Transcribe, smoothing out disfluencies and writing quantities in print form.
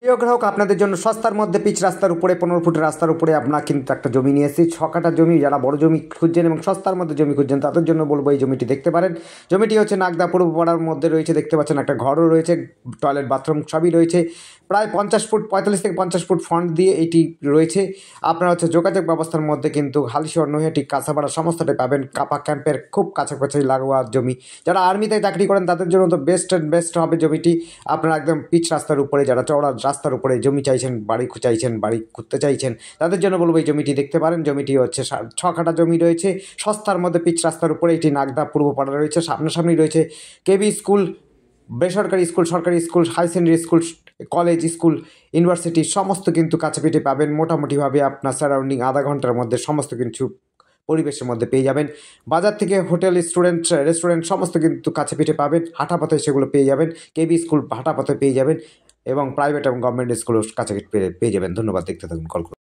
প্রিয় গ্রাহক, আপনাদের জন্য সস্তার মধ্যে পিচ রাস্তার উপরে 15 ফুটের রাস্তার উপরে আপনার কিন্তু একটা জমি নিয়ে এসেছি। 6 কাঠা জমি। যারা বড় জমি খুঁজছেন এবং সস্তার মধ্যে জমি খুঁজছেন তাদের জন্য বলবো এই জমিটি দেখতে পারেন। জমিটি হচ্ছে নাগদা পূর্ব পাড়ার মধ্যে রয়েছে। দেখতে পাচ্ছেন একটা ঘরও রয়েছে, টয়লেট বাথরুম সবই রয়েছে। প্রায় 50 ফুট 45 থেকে 50 ফুট ফ্রন্ট দিয়ে এটি রয়েছে। আপনার হচ্ছে যোগাযোগ ব্যবস্থার মধ্যে কিন্তু হালিশহর, নৈহাটি, কাঁচাপাড়া সমস্তটাই পাবেন। কাপা ক্যাম্পের খুব কাছাকাছি লাগোয়া জমি। যারা আর্মিতে চাকরি করেন তাদের জন্য তো বেস্ট অ্যান্ড বেস্ট হবে জমিটি। আপনারা একদম পিচ রাস্তার উপরে, যারা চওড়া রাস্তার উপরে জমি চাইছেন, বাড়ি চাইছেন, বাড়ি করতে চাইছেন, তাদের জন্য বলবো এই জমিটি দেখতে পারেন। জমিটি হচ্ছে 6 কাঠা জমি রয়েছে, সস্তার মধ্যে পিচ রাস্তার উপরে। এটি নাগদা পূর্বপাড়া রয়েছে। সামনাসামনি রয়েছে কেবি স্কুল, বেসরকারি স্কুল, সরকারি school, high secondary school, college, school, university সমস্ত কিন্তু কাছে পিঠে পাবেন। মোটামুটিভাবে আপনার সারাউন্ডিং আধা ঘন্টার মধ্যে সমস্ত কিছু পরিবেশের মধ্যে পেয়ে যাবেন। বাজার থেকে হোটেল, রেস্টুরেন্ট সমস্ত কিন্তু কাছে পিঠে পাবেন। হাঁটাপথে সেগুলো পেয়ে যাবেন। কেবি স্কুল হাঁটাপথে পেয়ে যাবেন এবং প্রাইভেট এবং গভর্নমেন্ট স্কুলও কাছে পেয়ে যাবেন। ধন্যবাদ, দেখতে থাকুন, কল করুন।